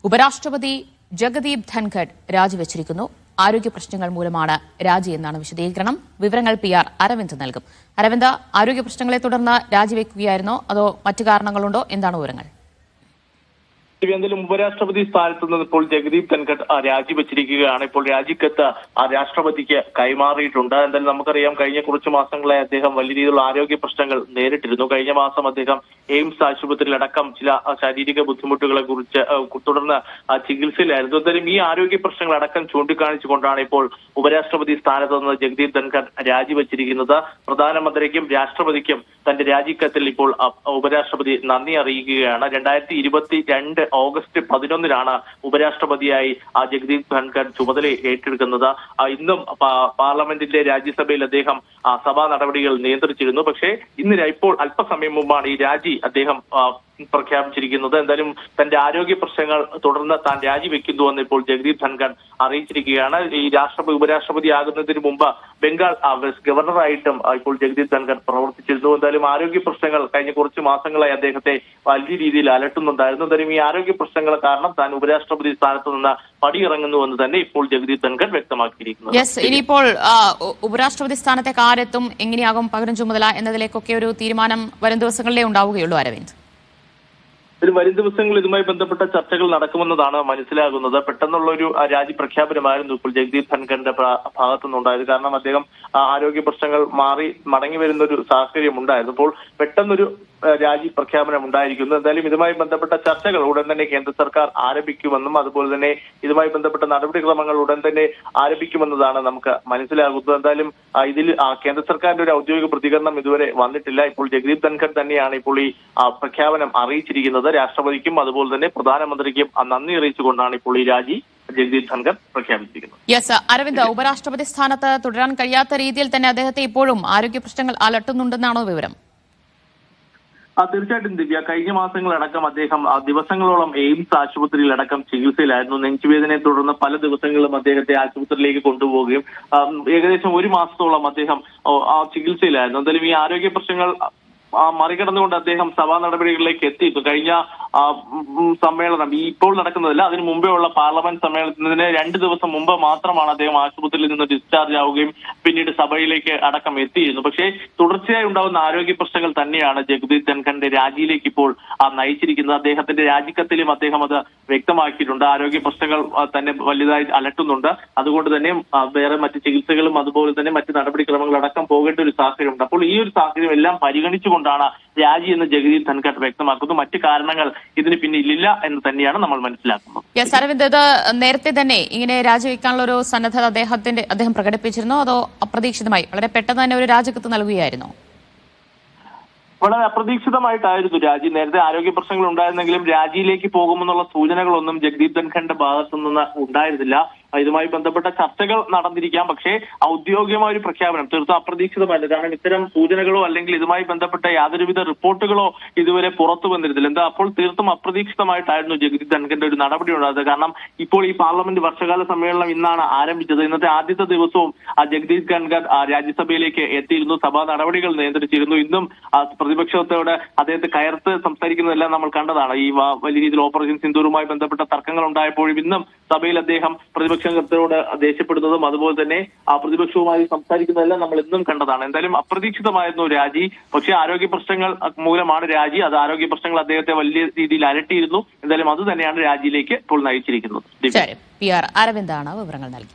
ഉപരാഷ്ട്രപതി ജഗദീപ് ധൻഖഡ് രാജിവെച്ചിരിക്കുന്നു. ആരോഗ്യ പ്രശ്നങ്ങൾ മൂലമാണ് രാജി എന്നാണ് വിശദീകരണം. വിവരങ്ങൾ PR അരവിന്ദ് നൽകും. അരവിന്ദ്, ആരോഗ്യ പ്രശ്നങ്ങളെ തുടർന്ന് രാജിവെക്കുകയായിരുന്നോ അതോ മറ്റു കാരണങ്ങളുണ്ടോ? എന്താണ് വിവരങ്ങൾ? എന്തായാലും ഉപരാഷ്ട്രപതി സ്ഥാനത്ത് നിന്ന് ഇപ്പോൾ ജഗദീപ് ധൻഖഡ് രാജിവെച്ചിരിക്കുകയാണ്. ഇപ്പോൾ രാജിക്കത്ത് രാഷ്ട്രപതിക്ക് കൈമാറിയിട്ടുണ്ട്. എന്തായാലും നമുക്കറിയാം, കഴിഞ്ഞ കുറച്ച് മാസങ്ങളായി അദ്ദേഹം വലിയ രീതിയിലുള്ള ആരോഗ്യ പ്രശ്നങ്ങൾ നേരിട്ടിരുന്നു. കഴിഞ്ഞ മാസം അദ്ദേഹം എയിംസ് ആശുപത്രിയിലടക്കം ചില ശാരീരിക ബുദ്ധിമുട്ടുകളെ കുറിച്ച് തുടർന്ന് ചികിത്സയിലായിരുന്നു. എന്തായാലും ഈ ആരോഗ്യ പ്രശ്നങ്ങൾ അടക്കം ചൂണ്ടിക്കാണിച്ചുകൊണ്ടാണ് ഇപ്പോൾ ഉപരാഷ്ട്രപതി സ്ഥാനത്ത് നിന്ന് ജഗദീപ് ധൻഖഡ് രാജിവെച്ചിരിക്കുന്നത്. പ്രധാനമന്ത്രിക്കും രാഷ്ട്രപതിക്കും തന്റെ രാജിക്കത്തിൽ ഇപ്പോൾ ഉപരാഷ്ട്രപതി നന്ദി അറിയിക്കുകയാണ്. 2022 ഓഗസ്റ്റ് 11 ഉപരാഷ്ട്രപതിയായി ജഗദീപ് ധൻഖഡ് ചുമതല ഏറ്റെടുക്കുന്നത്. ഇന്നും പാർലമെന്റിന്റെ രാജ്യസഭയിൽ അദ്ദേഹം സഭാ നടപടികൾ നിയന്ത്രിച്ചിരുന്നു. പക്ഷേ ഇപ്പോൾ അല്പസമയം മുമ്പാണ് ഈ രാജി അദ്ദേഹം പ്രഖ്യാപിച്ചിരിക്കുന്നത്. എന്തായാലും തന്റെ ആരോഗ്യ പ്രശ്നങ്ങൾ തുടർന്ന് താൻ രാജിവെക്കുന്നുവെന്ന് ഇപ്പോൾ ജഗദീപ് ധൻഖഡ് അറിയിച്ചിരിക്കുകയാണ്. ഈ ഉപരാഷ്ട്രപതി ആകുന്നതിന് മുമ്പ് ബംഗാൾ ഗവർണറായിട്ടും ഇപ്പോൾ ജഗദീപ് ധൻഖഡ് പ്രവർത്തിച്ചിരുന്നു. എന്തായാലും ആരോഗ്യ പ്രശ്നങ്ങൾ കഴിഞ്ഞ കുറച്ച് മാസങ്ങളായി അദ്ദേഹത്തെ വലിയ രീതിയിൽ അലട്ടുന്നുണ്ടായിരുന്നു. എന്തായാലും ഈ ആരോഗ്യ പ്രശ്നങ്ങൾ കാരണം താൻ ഉപരാഷ്ട്രപതി സ്ഥാനത്ത് നിന്ന് പടിയിറങ്ങുന്നുവെന്ന് തന്നെ ഇപ്പോൾ ജഗദീപ് ധൻഖഡ് വ്യക്തമാക്കിയിരിക്കുന്നു. ഇനിയിപ്പോൾ ഉപരാഷ്ട്രപതി സ്ഥാനത്തേക്ക് ആരെത്തും, എങ്ങനെയാകും പകരം ചുമതല എന്നതിലേക്കൊക്കെ ഒരു തീരുമാനം വരും ദിവസങ്ങളിലേ ഉണ്ടാവുകയുള്ളൂ. അരവിന്ദ്, വരും ദിവസങ്ങളിൽ ഇതുമായി ബന്ധപ്പെട്ട ചർച്ചകൾ നടക്കുമെന്നതാണ് മനസ്സിലാകുന്നത്. പെട്ടെന്നുള്ള ഒരു രാജി പ്രഖ്യാപനമായിരുന്നു ഇപ്പോൾ ജഗദീപ് ധൻഖഡിന്റെ ഭാഗത്തു നിന്നുണ്ടായത്. കാരണം അദ്ദേഹം ആരോഗ്യ പ്രശ്നങ്ങൾ മടങ്ങി വരുന്ന ഒരു സാഹചര്യം ഉണ്ടായിരുന്നു. അപ്പോൾ പെട്ടെന്നൊരു രാജി പ്രഖ്യാപനം ഉണ്ടായിരിക്കുന്നു. എന്തായാലും ഇതുമായി ബന്ധപ്പെട്ട ചർച്ചകൾ ഉടൻ തന്നെ കേന്ദ്ര സർക്കാർ ആരംഭിക്കുമെന്നും അതുപോലെ തന്നെ ഇതുമായി ബന്ധപ്പെട്ട നടപടിക്രമങ്ങൾ ഉടൻ തന്നെ ആരംഭിക്കുമെന്നതാണ് നമുക്ക് മനസ്സിലാകുന്നത്. എന്തായാലും ഇതിൽ കേന്ദ്ര സർക്കാരിന്റെ ഒരു ഔദ്യോഗിക പ്രതികരണം ഇതുവരെ വന്നിട്ടില്ല. ഇപ്പോൾ ജഗദീപ് ധൻഖഡ് തന്നെയാണ് ഇപ്പോൾ ഈ പ്രഖ്യാപനം അറിയിച്ചിരിക്കുന്നത്. രാഷ്ട്രപതിക്കും അതുപോലെ തന്നെ പ്രധാനമന്ത്രിക്കും നന്ദി അറിയിച്ചുകൊണ്ടാണ് ഇപ്പോൾ ഈ രാജി ജഗദീപ് ധൻഖഡ് പ്രഖ്യാപിച്ചിരിക്കുന്നത്. അരവിന്ദ്, ഉപരാഷ്ട്രപതി സ്ഥാനത്ത് തുടരാൻ കഴിയാത്ത രീതിയിൽ തന്നെ അദ്ദേഹത്തെ ഇപ്പോഴും ആരോഗ്യ പ്രശ്നങ്ങൾ അലട്ടുന്നുണ്ടെന്നാണോ വിവരം? തീർച്ചയായിട്ടും ദിവ്യ, കഴിഞ്ഞ മാസങ്ങളടക്കം അദ്ദേഹം ദിവസങ്ങളോളം എയിംസ് ആശുപത്രിയിലടക്കം ചികിത്സയിലായിരുന്നു. നെഞ്ചുവേദനയെ തുടർന്ന് പല ദിവസങ്ങളും അദ്ദേഹത്തെ ആശുപത്രിയിലേക്ക് കൊണ്ടുപോവുകയും ഏകദേശം ഒരു മാസത്തോളം അദ്ദേഹം ചികിത്സയിലായിരുന്നു. എന്തായാലും ഈ ആരോഗ്യ പ്രശ്നങ്ങൾ മറികടന്നുകൊണ്ട് അദ്ദേഹം സഭാ നടപടികളിലേക്ക് എത്തിയിരുന്നു. കഴിഞ്ഞ സമ്മേളനം ഇപ്പോൾ നടക്കുന്നതല്ല, അതിന് മുമ്പേ ഉള്ള പാർലമെന്റ് സമ്മേളനത്തിന് 2 ദിവസം മുമ്പ് മാത്രമാണ് അദ്ദേഹം ആശുപത്രിയിൽ നിന്ന് ഡിസ്ചാർജ് ആവുകയും പിന്നീട് സഭയിലേക്ക് അടക്കം എത്തിയിരുന്നു. പക്ഷേ തുടർച്ചയായി ഉണ്ടാകുന്ന ആരോഗ്യ പ്രശ്നങ്ങൾ തന്നെയാണ് ജഗദീപ് ധൻഖഡിന്റെ രാജിയിലേക്ക് ഇപ്പോൾ നയിച്ചിരിക്കുന്നത്. അദ്ദേഹത്തിന്റെ രാജിക്കത്തിലും അദ്ദേഹം അത് വ്യക്തമാക്കിയിട്ടുണ്ട്. ആരോഗ്യ പ്രശ്നങ്ങൾ തന്നെ വലുതായി അലട്ടുന്നുണ്ട്. അതുകൊണ്ട് തന്നെ വേറെ മറ്റ് ചികിത്സകളും അതുപോലെ തന്നെ മറ്റ് നടപടിക്രമങ്ങളടക്കം പോകേണ്ട ഒരു സാഹചര്യമുണ്ട്. അപ്പോൾ ഈ ഒരു സാഹചര്യം എല്ലാം പരിഗണിച്ചുകൊണ്ടാണ് രാജി എന്ന് ജഗദീപ് ധൻഖഡ് വ്യക്തമാക്കുന്നു. മറ്റു കാരണങ്ങൾ ഇതിന് പിന്നിലില്ല എന്ന് തന്നെയാണ് നമ്മൾ മനസ്സിലാക്കുന്നത്. അരവിന്ദ്, ഇത് നേരത്തെ തന്നെ ഇങ്ങനെ രാജിവെക്കാനുള്ള ഒരു സന്നദ്ധത അദ്ദേഹം പ്രകടിപ്പിച്ചിരുന്നോ അതോ അപ്രതീക്ഷിതമായി വളരെ പെട്ടെന്ന് തന്നെ ഒരു രാജിക്കത്ത് നൽകുകയായിരുന്നോ? വളരെ അപ്രതീക്ഷിതമായിട്ടായിരുന്നു രാജി. നേരത്തെ ആരോഗ്യ പ്രശ്നങ്ങൾ ഉണ്ടായിരുന്നെങ്കിലും രാജിയിലേക്ക് പോകുമെന്നുള്ള സൂചനകളൊന്നും ജഗദീപ് ധൻഖഡിന്റെ ഭാഗത്തു നിന്ന് ഉണ്ടായിരുന്നില്ല. ഇതുമായി ബന്ധപ്പെട്ട ചർച്ചകൾ നടന്നിരിക്കാം, പക്ഷേ ഔദ്യോഗികമായ ഒരു പ്രഖ്യാപനം തീർത്തും അപ്രതീക്ഷിതമല്ല. കാരണം ഇത്തരം സൂചനകളോ അല്ലെങ്കിൽ ഇതുമായി ബന്ധപ്പെട്ട യാതൊരുവിധ റിപ്പോർട്ടുകളോ ഇതുവരെ പുറത്തു വന്നിരുന്നില്ല. അപ്പോൾ തീർത്തും അപ്രതീക്ഷിതമായിട്ടായിരുന്നു ജഗദീപ് ധൻഖഡിന്റെ ഒരു നടപടി ഉണ്ടായത്. കാരണം ഇപ്പോൾ ഈ പാർലമെന്റ് വർഷകാല സമ്മേളനം ഇന്നാണ് ആരംഭിച്ചത്. ഇന്നത്തെ ആദ്യത്തെ ദിവസവും ജഗദീപ് ധൻഖഡ് രാജ്യസഭയിലേക്ക് എത്തിയിരുന്നു. സഭാ നടപടികൾ നിയന്ത്രിച്ചിരുന്നു. ഇന്നും പ്രതിപക്ഷത്തോട് അദ്ദേഹത്തെ കയർത്ത് സംസാരിക്കുന്നതെല്ലാം നമ്മൾ കണ്ടതാണ്. ഈ വലിയ രീതിയിൽ ഓപ്പറേഷൻ സിന്ദൂറുമായി ബന്ധപ്പെട്ട തർക്കങ്ങൾ ഉണ്ടായപ്പോഴും ഇന്നും സഭയിൽ അദ്ദേഹം പ്രതിപക്ഷത്തോട് ദേഷ്യപ്പെടുന്നതും അതുപോലെ തന്നെ പ്രതിപക്ഷവുമായി സംസാരിക്കുന്നതെല്ലാം നമ്മൾ ഇന്നും കണ്ടതാണ്. എന്തായാലും അപ്രതീക്ഷിതമായിരുന്നു രാജി. പക്ഷേ ആരോഗ്യ പ്രശ്നങ്ങൾ മൂലമാണ് രാജി. അത് ആരോഗ്യ പ്രശ്നങ്ങൾ അദ്ദേഹത്തെ വലിയ രീതിയിൽ അലട്ടിയിരുന്നു. എന്തായാലും അത് തന്നെയാണ് രാജിയിലേക്ക് ഇപ്പോൾ നയിച്ചിരിക്കുന്നത്. PR അരവിന്ദാണ് വിവരങ്ങൾ നൽകി.